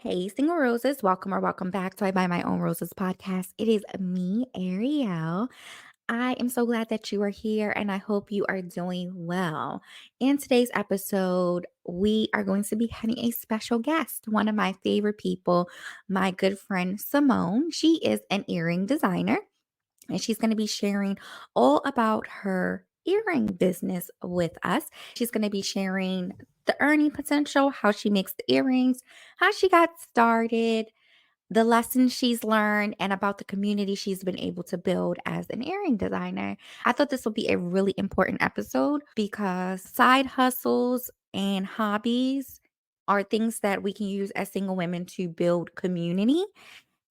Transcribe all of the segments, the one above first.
Hey, single roses, welcome or welcome back to I Buy My Own Roses podcast. It is me, Ariel. I am so glad that you are here and I hope you are doing well. In today's episode, we are going to be having a special guest, one of my favorite people, my good friend Simone. She is an earring designer and she's going to be sharing all about her earring business with us. She's going to be sharing the earning potential, how she makes the earrings, how she got started, the lessons she's learned, and about the community she's been able to build as an earring designer. I thought this would be a really important episode because side hustles and hobbies are things that we can use as single women to build community,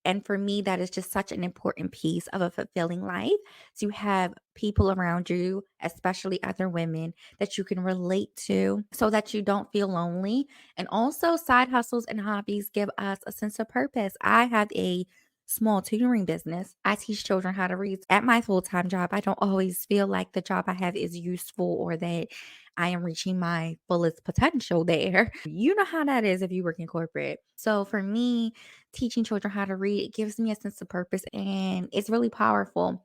and for me, that is just such an important piece of a fulfilling life to have people around you, especially other women, that you can relate to so that you don't feel lonely. And also, side hustles and hobbies give us a sense of purpose. I have a small tutoring business. I teach children how to read. At my full time job, I don't always feel like the job I have is useful or that I am reaching my fullest potential there. You know how that is if you work in corporate. So for me, teaching children how to read, it gives me a sense of purpose and it's really powerful.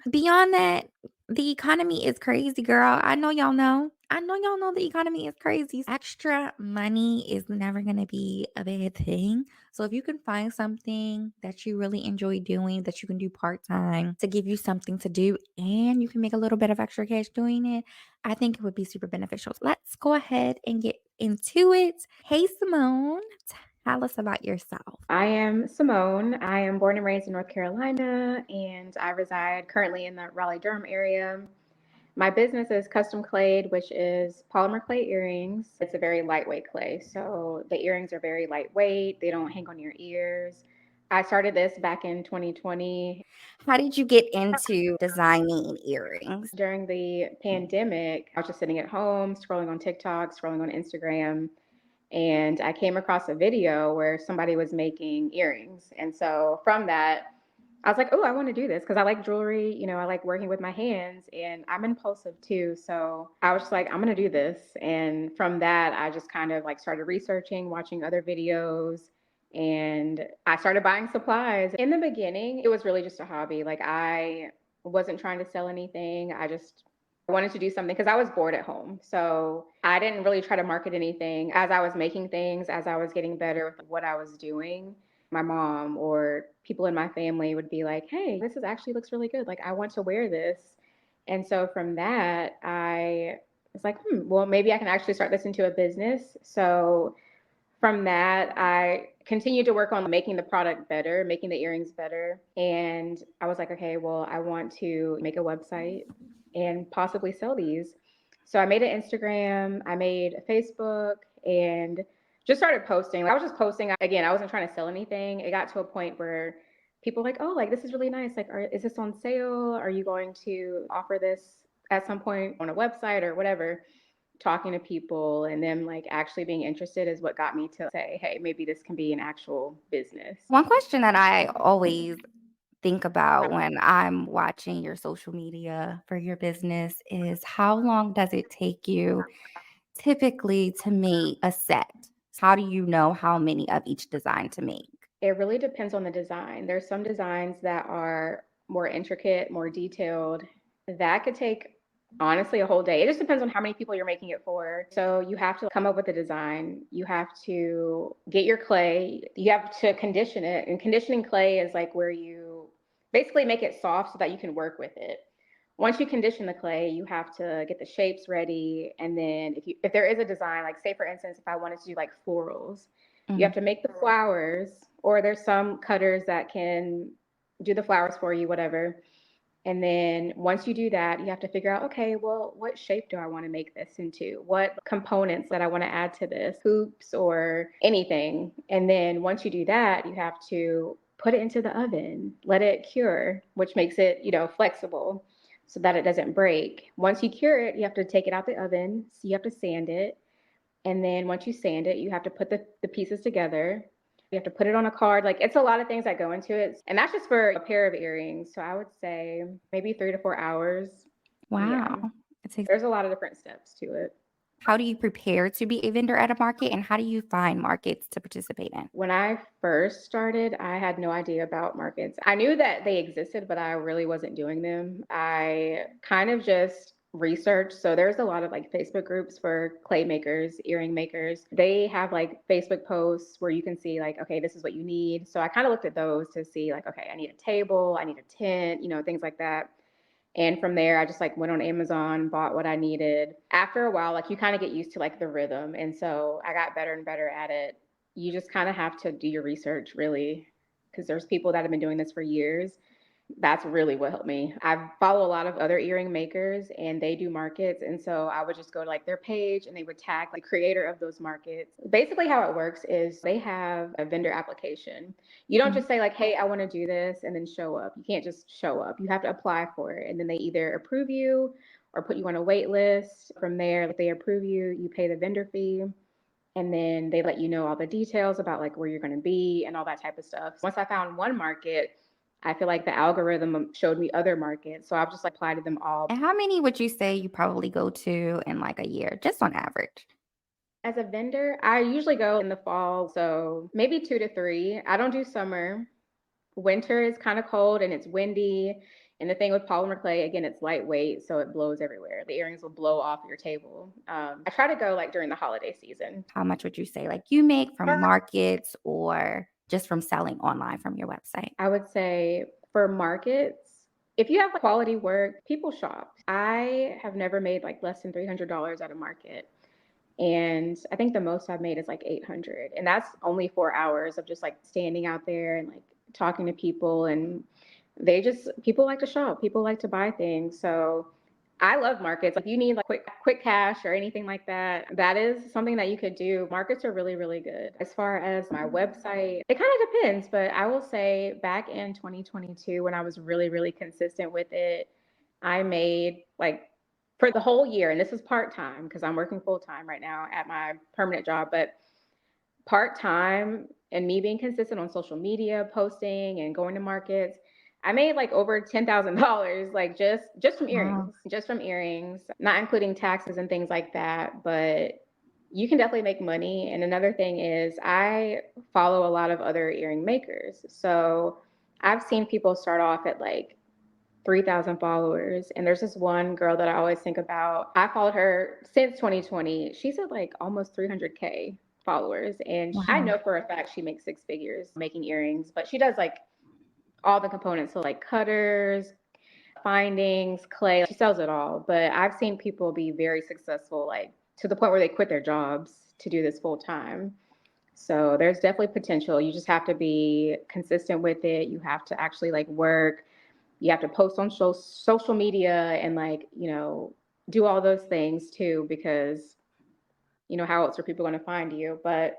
Beyond that, the economy is crazy, girl. I know y'all know. I know y'all know the economy is crazy. Extra money is never going to be a bad thing. So if you can find something that you really enjoy doing that you can do part-time to give you something to do and you can make a little bit of extra cash doing it, I think it would be super beneficial. So let's go ahead and get into it. Hey Simone, tell us about yourself. I am Simone. I am born and raised in North Carolina, and I reside currently in the Raleigh Durham area. My business is custom clay, which is polymer clay earrings. It's a very lightweight clay, so the earrings are very lightweight. They don't hang on your ears. I started this back in 2020 How did you get into designing earrings? during the pandemic. I was just sitting at home, scrolling on TikTok, scrolling on Instagram, and I came across a video where somebody was making earrings. And so from that, I was like, oh, I want to do this because I like jewelry. I like working with my hands and I'm impulsive too. So I was just like, I'm going to do this. And from that, I just kind of like started researching, watching other videos, and I started buying supplies. In the beginning, it was really just a hobby. Like I wasn't trying to sell anything. I just wanted to do something because I was bored at home. So I didn't really try to market anything. As I was making things, as I was getting better with what I was doing, my mom or people in my family would be like, hey, this is actually looks really good. Like, I want to wear this. And so from that, I was like, well, maybe I can actually start this into a business. So from that, I continued to work on making the product better, making the earrings better. And I was like, okay, well, I want to make a website and possibly sell these. So I made an Instagram, I made a Facebook, and just started posting. I was just posting. Again, I wasn't trying to sell anything. It got to a point where people were like, oh, like this is really nice. Like, is this on sale? Are you going to offer this at some point on a website or whatever? Talking to people and them like actually being interested is what got me to say, hey, maybe this can be an actual business. One question that I always think about when I'm watching your social media for your business is how long does it take you typically to make a set? How do you know how many of each design to make? It really depends on the design. There's some designs that are more intricate, more detailed. That could take honestly a whole day. It just depends on how many people you're making it for. So you have to come up with a design. You have to get your clay. You have to condition it. And conditioning clay is like where you basically make it soft so that you can work with it. Once you condition the clay, you have to get the shapes ready. And then if there is a design, like say for instance, if I wanted to do like florals, you have Mhm. to make the flowers, or there's some cutters that can do the flowers for you, whatever. And then once you do that, you have to figure out, okay, well, what shape do I want to make this into? What components that I want to add to this, hoops or anything. And then once you do that, you have to put it into the oven, let it cure, which makes it, flexible so that it doesn't break. Once you cure it, you have to take it out the oven. So you have to sand it. And then once you sand it, you have to put the pieces together. You have to put it on a card. Like it's a lot of things that go into it. And that's just for a pair of earrings. So I would say maybe 3 to 4 hours. Yeah. Wow. It takes There's a lot of different steps to it. How do you prepare to be a vendor at a market, and how do you find markets to participate in? When I first started, I had no idea about markets. I knew that they existed, but I really wasn't doing them. I kind of just researched. So there's a lot of like Facebook groups for clay makers, earring makers. They have like Facebook posts where you can see like, okay, this is what you need. So I kind of looked at those to see like, okay, I need a table, I need a tent, things like that. And from there, I just like went on Amazon, bought what I needed. After a while, like you kind of get used to like the rhythm. And so I got better and better at it. You just kind of have to do your research really, because there's people that have been doing this for years. That's really what helped me. I follow a lot of other earring makers and they do markets. And so I would just go to like their page and they would tag the creator of those markets. Basically, how it works is they have a vendor application. You don't just say, like, hey, I want to do this and then show up. You can't just show up. You have to apply for it. And then they either approve you or put you on a wait list. From there, if they approve you, you pay the vendor fee and then they let you know all the details about like where you're going to be and all that type of stuff. Once I found one market, I feel like the algorithm showed me other markets, so I've just like applied to them all. And how many would you say you probably go to in like a year, just on average? As a vendor, I usually go in the fall, so maybe 2 to 3. I don't do summer. Winter is kind of cold and it's windy. And the thing with polymer clay, again, it's lightweight, so it blows everywhere. The earrings will blow off your table. I try to go like during the holiday season. How much would you say like you make from markets or just from selling online from your website? I would say for markets, if you have quality work, people shop. I have never made like less than $300 at a market. And I think the most I've made is like 800. And that's only 4 hours of just like standing out there and like talking to people. And people like to shop, people like to buy things. So I love markets. If you need like quick cash or anything like that, that is something that you could do. Markets are really, really good. As far as my website, it kind of depends, but I will say back in 2022 when I was really, really consistent with it, I made like for the whole year, and this is part-time because I'm working full-time right now at my permanent job, but part-time and me being consistent on social media, posting and going to markets, I made like over $10,000, like just from Wow. earrings, not including taxes and things like that. But you can definitely make money. And another thing is I follow a lot of other earring makers. So I've seen people start off at like 3,000 followers. And there's this one girl that I always think about. I followed her since 2020. She's at like almost 300K followers. And I Wow. know for a fact she makes six figures making earrings, but she does like all the components. So, like cutters, findings, clay, she sells it all. But I've seen people be very successful, like to the point where they quit their jobs to do this full time. So there's definitely potential. You just have to be consistent with it. You have to actually like work. You have to post on social media and like, do all those things too, because how else are people going to find you? But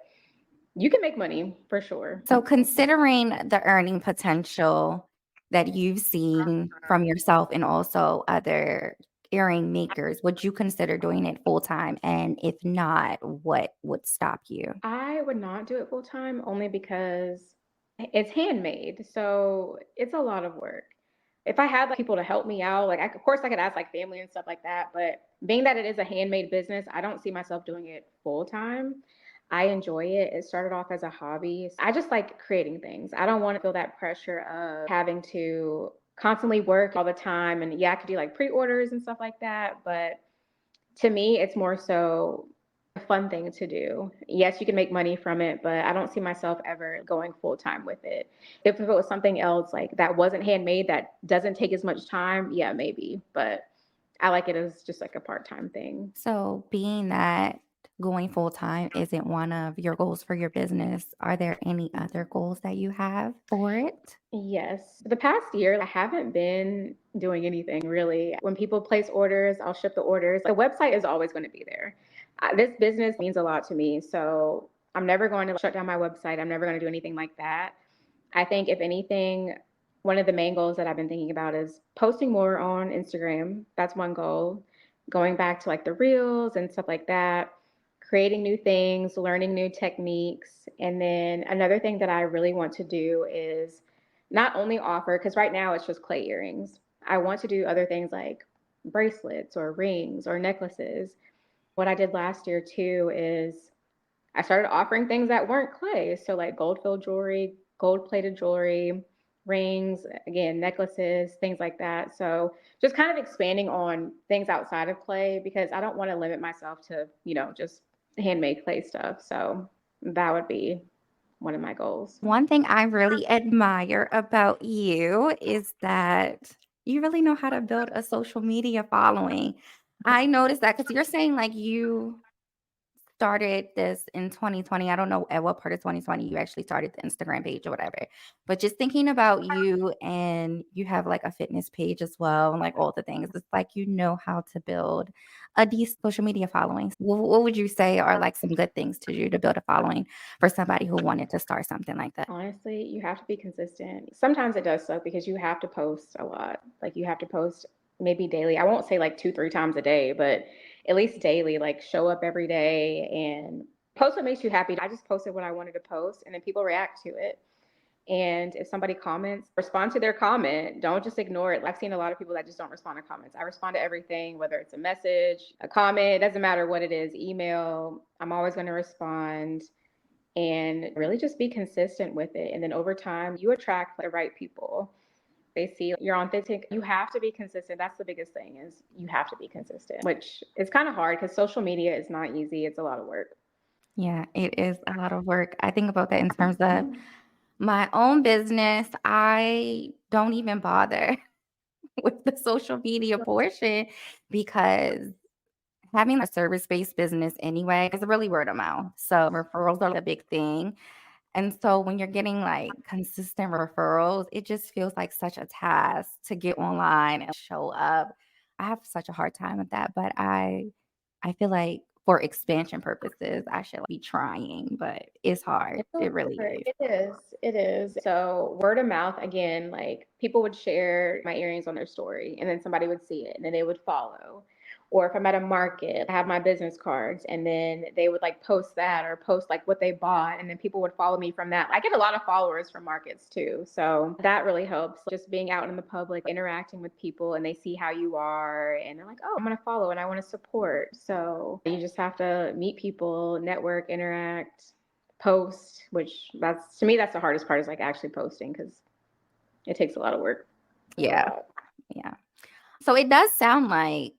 you can make money for sure. So considering the earning potential that you've seen from yourself and also other earring makers, would you consider doing it full time? And if not, what would stop you? I would not do it full time only because it's handmade. So it's a lot of work. If I had like people to help me out, like of course I could ask like family and stuff like that, but being that it is a handmade business, I don't see myself doing it full time. I enjoy it. It started off as a hobby. I just like creating things. I don't want to feel that pressure of having to constantly work all the time. And yeah, I could do like pre-orders and stuff like that, but to me, it's more so a fun thing to do. Yes, you can make money from it, but I don't see myself ever going full time with it. If it was something else like that wasn't handmade, that doesn't take as much time, yeah, maybe. But I like it as just like a part time thing. So, being that going full time isn't one of your goals for your business, are there any other goals that you have for it? Yes. The past year, I haven't been doing anything really. When people place orders, I'll ship the orders. The website is always going to be there. This business means a lot to me. So I'm never going to shut down my website. I'm never going to do anything like that. I think, if anything, one of the main goals that I've been thinking about is posting more on Instagram. That's one goal. Going back to like the reels and stuff like that, creating new things, learning new techniques. And then another thing that I really want to do is not only offer, because right now it's just clay earrings. I want to do other things like bracelets or rings or necklaces. What I did last year too is I started offering things that weren't clay. So like gold filled jewelry, gold plated jewelry, rings, again, necklaces, things like that. So just kind of expanding on things outside of clay because I don't want to limit myself to, just handmade clay stuff. So that would be one of my goals. One thing I really admire about you is that you really know how to build a social media following. I noticed that because you're saying like you started this in 2020. I don't know at what part of 2020 you actually started the Instagram page or whatever. But just thinking about you and you have like a fitness page as well and like all the things, it's like you know how to build a decent social media following. What would you say are like some good things to do to build a following for somebody who wanted to start something like that? Honestly, you have to be consistent. Sometimes it does suck because you have to post a lot. Like you have to post maybe daily. I won't say like 2, 3 times a day, but at least daily, like show up every day and post what makes you happy. I just posted what I wanted to post and then people react to it. And if somebody comments, respond to their comment. Don't just ignore it. I've seen a lot of people that just don't respond to comments. I respond to everything, whether it's a message, a comment, it doesn't matter what it is, email. I'm always going to respond and really just be consistent with it. And then over time, you attract the right people. They see you're authentic. You have to be consistent. That's the biggest thing is you have to be consistent, which is kind of hard because social media is not easy. It's a lot of work. Yeah, it is a lot of work. I think about that in terms of my own business. I don't even bother with the social media portion because having a service-based business anyway is really word of mouth. So referrals are a big thing. And so when you're getting like consistent referrals, it just feels like such a task to get online and show up. I have such a hard time with that, but I feel like for expansion purposes, I should be trying, but it's hard. It's a lot It really of work. is. It is. It is. So word of mouth again, like people would share my earrings on their story and then somebody would see it and then they would follow. Or if I'm at a market, I have my business cards and then they would like post that or post like what they bought and then people would follow me from that. I get a lot of followers from markets too. So that really helps. Just being out in the public, interacting with people and they see how you are and they're like, "Oh, I'm going to follow and I want to support." So you just have to meet people, network, interact, post, which that's to me that's the hardest part is like actually posting because it takes a lot of work. It's a Yeah. lot. Yeah. So it does sound like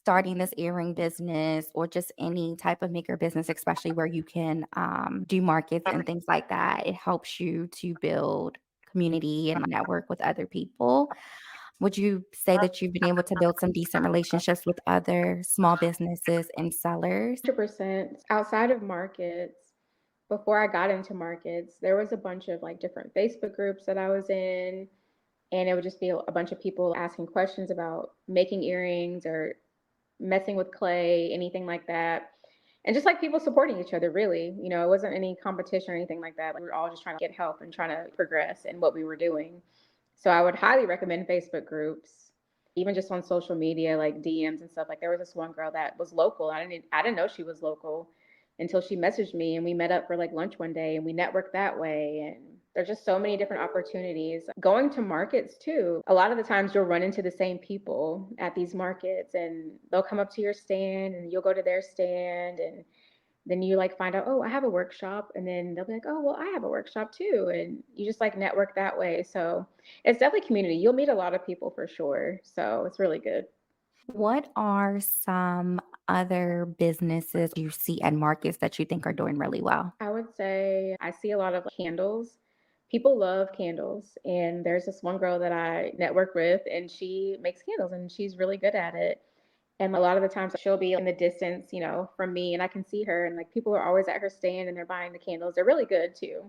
starting this earring business or just any type of maker business, especially where you can do markets and things like that, it helps you to build community and network with other people. Would you say that you've been able to build some decent relationships with other small businesses and sellers? 100% outside of markets. Before I got into markets, there was a bunch of like different Facebook groups that I was in, and it would just be a bunch of people asking questions about making earrings or messing with clay, anything like that. And just like people supporting each other, really. It wasn't any competition or anything like that. Like, we were all just trying to get help and trying to progress in what we were doing. So I would highly recommend Facebook groups, even just on social media, like DMs and stuff. Like there was this one girl that was local. I didn't know she was local until she messaged me and we met up for like lunch one day and we networked that way. And there's just so many different opportunities. Going to markets too. A lot of the times you'll run into the same people at these markets and they'll come up to your stand and you'll go to their stand and then you like find out, oh, I have a workshop, and then they'll be like, oh, well, I have a workshop too, and you just like network that way. So it's definitely community. You'll meet a lot of people for sure. So it's really good. What are some other businesses you see at markets that you think are doing really well? I would say I see a lot of candles. People love candles, and there's this one girl that I network with, and she makes candles, and she's really good at it. And a lot of the times she'll be in the distance, from me, and I can see her, and like people are always at her stand, and they're buying the candles. They're really good too.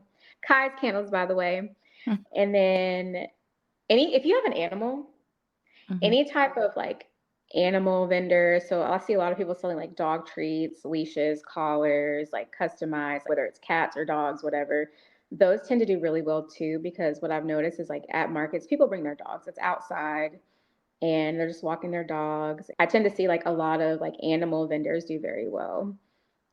Kai's candles, by the way. And then if you have an animal, Mhm. any type of like animal vendor. So I see a lot of people selling like dog treats, leashes, collars, like customized, whether it's cats or dogs, whatever. Those tend to do really well too, because what I've noticed is like at markets, people bring their dogs. It's outside and they're just walking their dogs. I tend to see like a lot of like animal vendors do very well.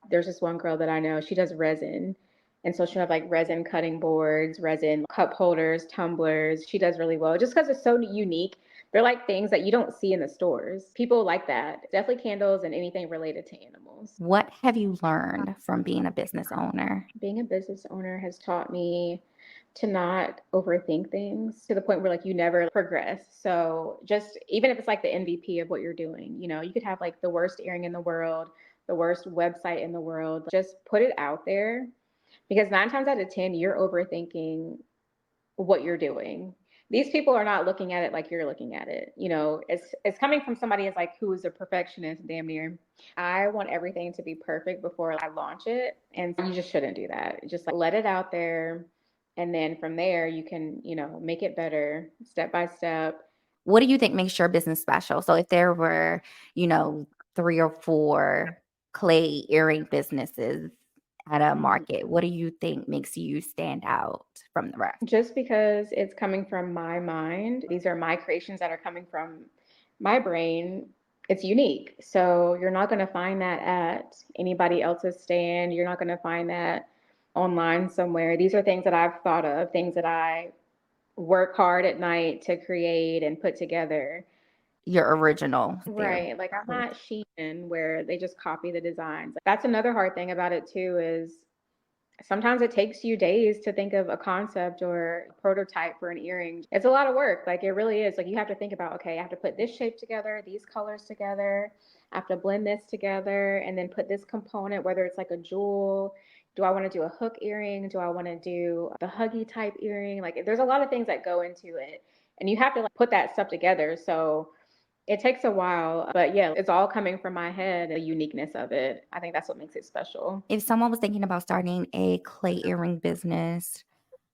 There's this one girl that I know, she does resin. And so she'll have like resin cutting boards, resin cup holders, tumblers. She does really well just because it's so unique. They're like things that you don't see in the stores. People like that. Definitely candles and anything related to animals. What have you learned from being a business owner? Being a business owner has taught me to not overthink things to the point where like you never progress. So just even if it's like the MVP of what you're doing, you could have like the worst earring in the world, the worst website in the world. Just put it out there because 9 times out of 10, you're overthinking what you're doing. These people are not looking at it like you're looking at it. It's coming from somebody as like who is a perfectionist, damn near. I want everything to be perfect before I launch it, and you just shouldn't do that. Just like let it out there, and then from there you can, make it better step by step. What do you think makes your business special? So if there were, you know, 3 or 4 clay earring businesses at a market, what do you think makes you stand out from the rest? Just because it's coming from my mind, these are my creations that are coming from my brain, it's unique. So you're not going to find that at anybody else's stand. You're not going to find that online somewhere. These are things that I've thought of, things that I work hard at night to create and put together. Your original there. Right. Like I'm not Shein where they just copy the designs. That's another hard thing about it too is sometimes it takes you days to think of a concept or a prototype for an earring. It's a lot of work. Like it really is. Like you have to think about, okay, I have to put this shape together, these colors together. I have to blend this together and then put this component, whether it's like a jewel. Do I want to do a hook earring? Do I want to do the huggy type earring? Like there's a lot of things that go into it. And you have to like put that stuff together. So it takes a while, but yeah, it's all coming from my head, the uniqueness of it. I think that's what makes it special. If someone was thinking about starting a clay earring business,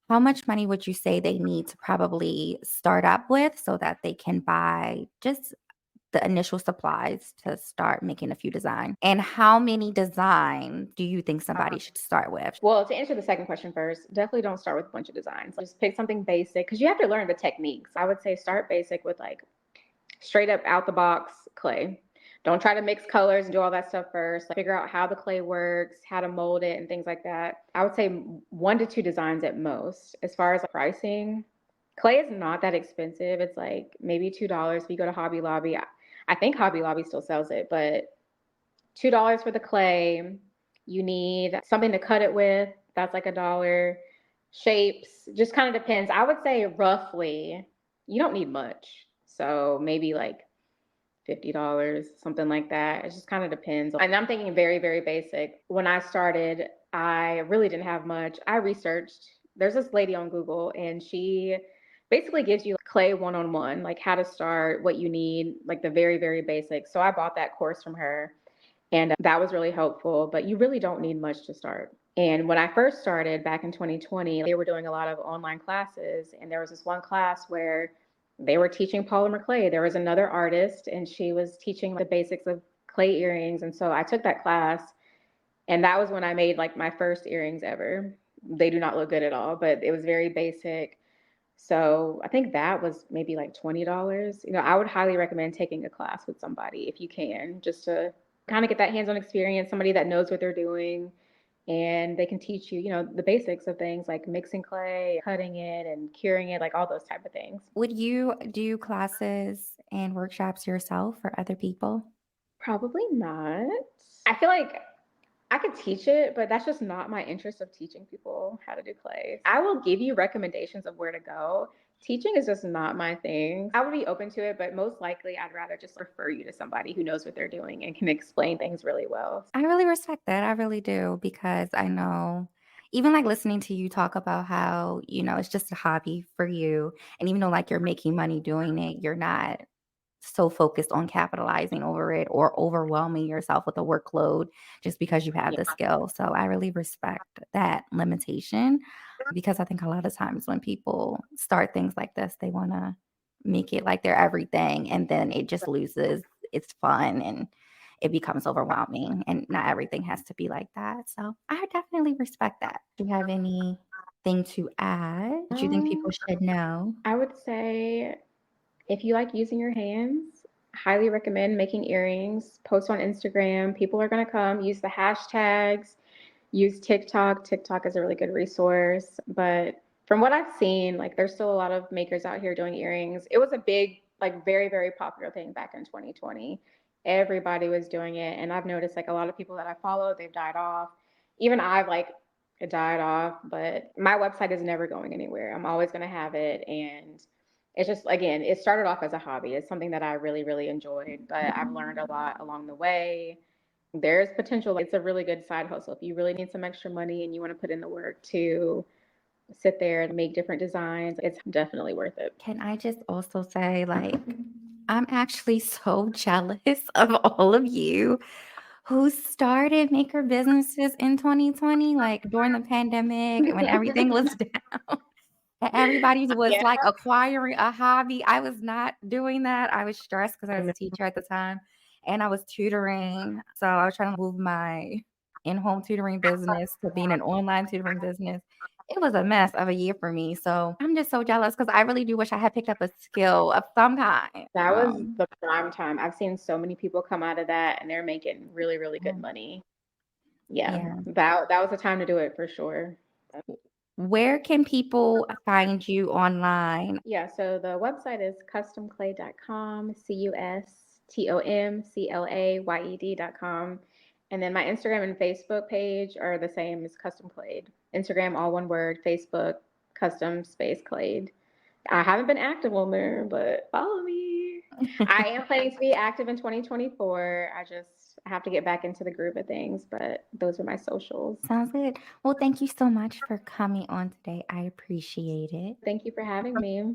how much money would you say they need to probably start up with so that they can buy just the initial supplies to start making a few designs? And how many designs do you think somebody should start with? Well, to answer the second question first, definitely don't start with a bunch of designs. Just pick something basic because you have to learn the techniques. I would say start basic with like straight up out the box clay. Don't try to mix colors and do all that stuff first. Like, figure out how the clay works, how to mold it, and things like that. I would say 1 to 2 designs at most. As far as pricing, clay is not that expensive. It's like maybe $2 if you go to Hobby Lobby. I think Hobby Lobby still sells it, but $2 for the clay. You need something to cut it with. That's like $1. Shapes just kind of depends. I would say roughly, you don't need much. So maybe like $50, something like that. It just kind of depends. And I'm thinking very, very basic. When I started, I really didn't have much. I researched. There's this lady on Google, and she basically gives you clay 1-on-1, like how to start, what you need, like the very, very basics. So I bought that course from her. And that was really helpful, but you really don't need much to start. And when I first started back in 2020, they were doing a lot of online classes. And there was this one class where they were teaching polymer clay. There was another artist, and she was teaching the basics of clay earrings. And so I took that class, and that was when I made like my first earrings ever. They do not look good at all, but it was very basic. So I think that was maybe like $20. I would highly recommend taking a class with somebody if you can, just to kind of get that hands-on experience, somebody that knows what they're doing, and they can teach you, the basics of things like mixing clay, cutting it and curing it, like all those type of things. Would you do classes and workshops yourself for other people? Probably not. I feel like I could teach it, but that's just not my interest of teaching people how to do clay. I will give you recommendations of where to go. Teaching is just not my thing. I would be open to it, but most likely I'd rather just refer you to somebody who knows what they're doing and can explain things really well. I really respect that. I really do because I know even like listening to you talk about how, it's just a hobby for you. And even though like you're making money doing it, you're not so focused on capitalizing over it or overwhelming yourself with a workload just because you have the skill. So I really respect that limitation because I think a lot of times when people start things like this, they want to make it like their everything and then it just loses its fun and it becomes overwhelming and not everything has to be like that. So I definitely respect that. Do you have anything to add that you think people Um, should know? I would say if you like using your hands, highly recommend making earrings, post on Instagram. People are going to come, use the hashtags, use TikTok. TikTok is a really good resource. But from what I've seen, like there's still a lot of makers out here doing earrings. It was a big like very, very popular thing back in 2020. Everybody was doing it. And I've noticed like a lot of people that I follow, they've died off. Even I've like died off, but my website is never going anywhere. I'm always going to have it. And it's just, again, it started off as a hobby. It's something that I really, really enjoyed, but I've learned a lot along the way. There's potential. It's a really good side hustle. If you really need some extra money and you want to put in the work to sit there and make different designs, it's definitely worth it. Can I just also say, like, I'm actually so jealous of all of you who started maker businesses in 2020, like, during the pandemic when everything was down. Everybody was, Yeah. like, acquiring a hobby. I was not doing that. I was stressed because I was a teacher at the time, and I was tutoring. So, I was trying to move my in-home tutoring business to being an online tutoring business. It was a mess of a year for me, so I'm just so jealous because I really do wish I had picked up a skill of some kind. That was the prime time. I've seen so many people come out of that and they're making really, really good money. Yeah. Yeah. That was the time to do it for sure. Where can people find you online? Yeah, so the website is customclayd.com, customclayd.com. And then my Instagram and Facebook page are the same as Custom Clayd. Instagram, all one word, Facebook, custom space Clayd. I haven't been active on there, but follow me. I am planning to be active in 2024. I just have to get back into the groove of things, but those are my socials. Sounds good. Well, thank you so much for coming on today. I appreciate it. Thank you for having me.